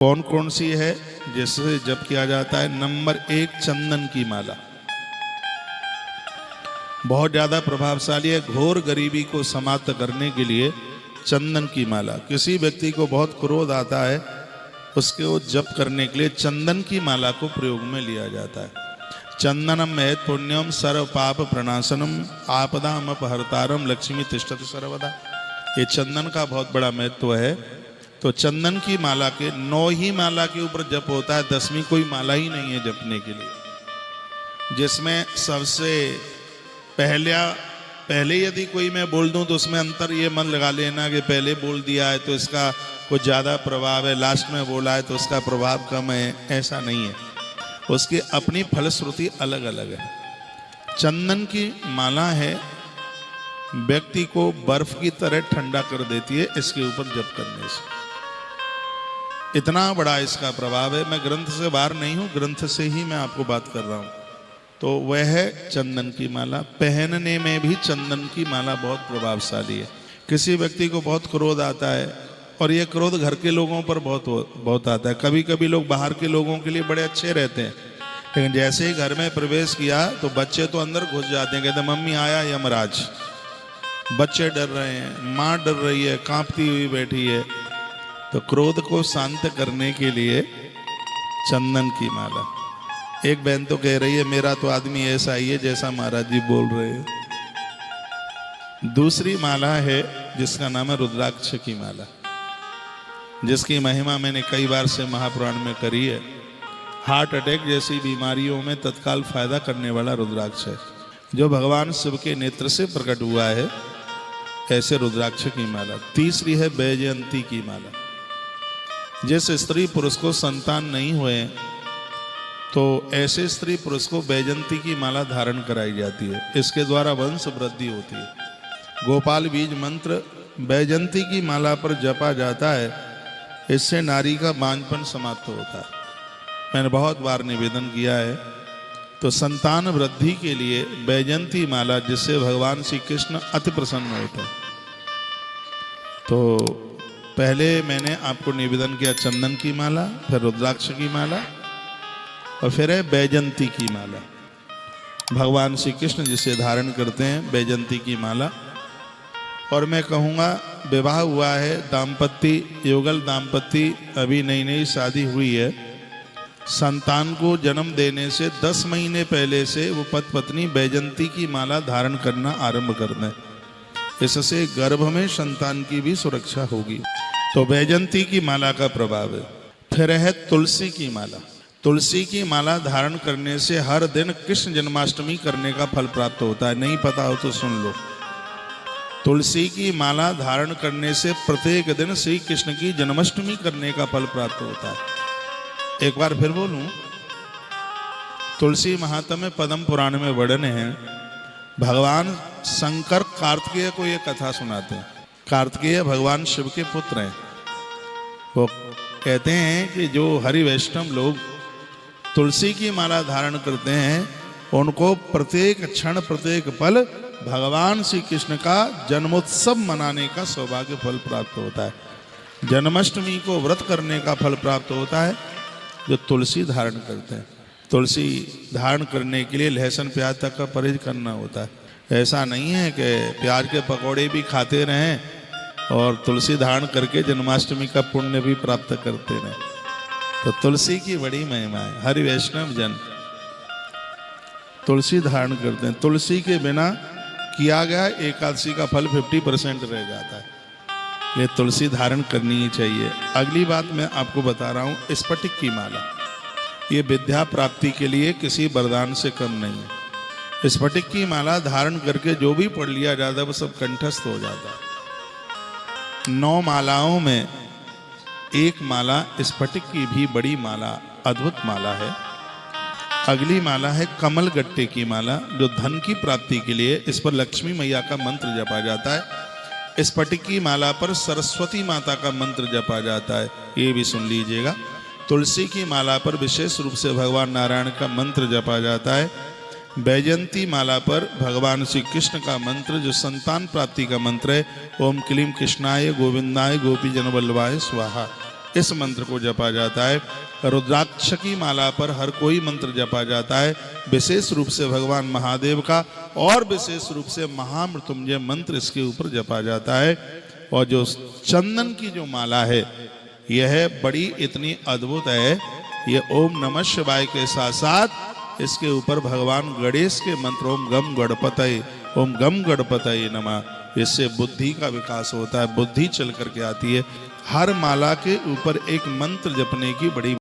कौन कौन सी है जिससे जप किया जाता है? नंबर 1 चंदन की माला, बहुत ज्यादा प्रभावशाली है। घोर गरीबी को समाप्त करने के लिए चंदन की माला, किसी व्यक्ति को बहुत क्रोध आता है उसके वो जप करने के लिए चंदन की माला को प्रयोग में लिया जाता है। चंदनम महत् पुण्यम सर्व पाप प्रणाशनम आपदाम अपहर्तारम लक्ष्मी तिष्ठति सर्वदा। ये चंदन का बहुत बड़ा महत्व है। तो चंदन की माला के 9 ही माला के ऊपर जप होता है, 10वीं कोई माला ही नहीं है जपने के लिए। जिसमें सबसे पहले यदि कोई मैं बोल दूं तो उसमें अंतर ये मन लगा लेना कि पहले बोल दिया है तो इसका कुछ ज़्यादा प्रभाव है, लास्ट में बोला है तो उसका प्रभाव कम है, ऐसा नहीं है। उसकी अपनी फलश्रुति अलग अलग है। चंदन की माला है, व्यक्ति को बर्फ की तरह ठंडा कर देती है इसके ऊपर जप करने से। इतना बड़ा इसका प्रभाव है। मैं ग्रंथ से बाहर नहीं हूँ, ग्रंथ से ही मैं आपको बात कर रहा हूँ। तो वह है चंदन की माला। पहनने में भी चंदन की माला बहुत प्रभावशाली है। किसी व्यक्ति को बहुत क्रोध आता है और ये क्रोध घर के लोगों पर बहुत आता है। कभी कभी लोग बाहर के लोगों के लिए बड़े अच्छे रहते हैं, लेकिन जैसे ही घर में प्रवेश किया तो बच्चे तो अंदर घुस जाते हैं, कहते मम्मी आया यमराज। बच्चे डर रहे हैं, माँ डर रही है, कांपती हुई बैठी है। तो क्रोध को शांत करने के लिए चंदन की माला। एक बहन तो कह रही है मेरा तो आदमी ऐसा ही है जैसा महाराज जी बोल रहे हैं। दूसरी माला है जिसका नाम है रुद्राक्ष की माला, जिसकी महिमा मैंने कई बार से महापुराण में करी है। हार्ट अटैक जैसी बीमारियों में तत्काल फायदा करने वाला रुद्राक्ष है, जो भगवान शिव के नेत्र से प्रकट हुआ है। ऐसे रुद्राक्ष की माला। तीसरी है वैजयंती की माला। जिस स्त्री पुरुष को संतान नहीं हुए तो ऐसे स्त्री पुरुष को वैजयंती की माला धारण कराई जाती है। इसके द्वारा वंश वृद्धि होती है। गोपाल बीज मंत्र वैजयंती की माला पर जपा जाता है, इससे नारी का बांझपन समाप्त होता है। मैंने बहुत बार निवेदन किया है। तो संतान वृद्धि के लिए वैजयंती माला, जिससे भगवान श्री कृष्ण अति प्रसन्न होते हैं। तो पहले मैंने आपको निवेदन किया चंदन की माला, फिर रुद्राक्ष की माला और फिर है वैजयंती की माला। भगवान श्री कृष्ण जिसे धारण करते हैं वैजयंती की माला। और मैं कहूँगा विवाह हुआ है, दाम्पत्य युगल दाम्पत्य, अभी नई नई शादी हुई है, संतान को जन्म देने से 10 महीने पहले से वो पति पत्नी वैजयंती की माला धारण करना आरंभ कर दें। इससे गर्भ में संतान की भी सुरक्षा होगी। तो वैजयंती की माला का प्रभाव है। फिर है तुलसी की माला। तुलसी की माला धारण करने से हर दिन कृष्ण जन्माष्टमी करने का फल प्राप्त होता है। नहीं पता हो तो सुन लो। तुलसी की माला धारण करने से प्रत्येक दिन श्री कृष्ण की जन्माष्टमी करने का फल प्राप्त होता है। एक बार फिर बोलूं, तुलसी महात्म्य में पद्म पुराण में वर्णन है। भगवान शंकर कार्तिकेय को ये कथा सुनाते हैं। कार्तिकेय भगवान शिव के पुत्र हैं। वो कहते हैं कि जो हरि वैष्णव लोग तुलसी की माला धारण करते हैं उनको प्रत्येक क्षण प्रत्येक पल भगवान श्री कृष्ण का जन्मोत्सव मनाने का सौभाग्य फल प्राप्त होता है। जन्माष्टमी को व्रत करने का फल प्राप्त होता है जो तुलसी धारण करते हैं। तुलसी धारण करने के लिए लहसुन प्याज तक का परहेज करना होता है। ऐसा नहीं है कि प्याज के पकौड़े भी खाते रहें और तुलसी धारण करके जन्माष्टमी का पुण्य भी प्राप्त करते रहें। तो तुलसी की बड़ी महिमा है। हरि वैष्णव जन तुलसी धारण करते हैं। तुलसी के बिना किया गया एकादशी का फल 50% रह जाता है। ये तुलसी धारण करनी ही चाहिए। अगली बात मैं आपको बता रहा हूँ, स्फटिक की माला। ये विद्या प्राप्ति के लिए किसी वरदान से कम नहीं है। स्फटिक की माला धारण करके जो भी पढ़ लिया जाता है वो सब कंठस्थ हो जाता है। 9 मालाओं में एक माला स्फटिक की भी बड़ी माला, अद्भुत माला है। अगली माला है कमल गट्टे की माला, जो धन की प्राप्ति के लिए इस पर लक्ष्मी मैया का मंत्र जपा जाता है। स्फटिक की माला पर सरस्वती माता का मंत्र जपा जाता है, ये भी सुन लीजिएगा। तुलसी की माला पर विशेष रूप से भगवान नारायण का मंत्र जपा जाता है। वैजयंती माला पर भगवान श्री कृष्ण का मंत्र, जो संतान प्राप्ति का मंत्र है, ओम क्लीम कृष्णाय गोविंदाय गोपी जनवल्लभाय स्वाहा, इस मंत्र को जपा जाता है। रुद्राक्ष की माला पर हर कोई मंत्र जपा जाता है, विशेष रूप से भगवान महादेव का और विशेष रूप से महामृत्युंजय मंत्र इसके ऊपर जपा जाता है। और जो चंदन की जो माला है यह बड़ी इतनी अद्भुत है। ये ओम नमः शिवाय के साथ साथ इसके ऊपर भगवान गणेश के मंत्र ओम गम गणपतये, ओम गम गणपतये नमः, इससे बुद्धि का विकास होता है, बुद्धि चल करके आती है। हर माला के ऊपर एक मंत्र जपने की बड़ी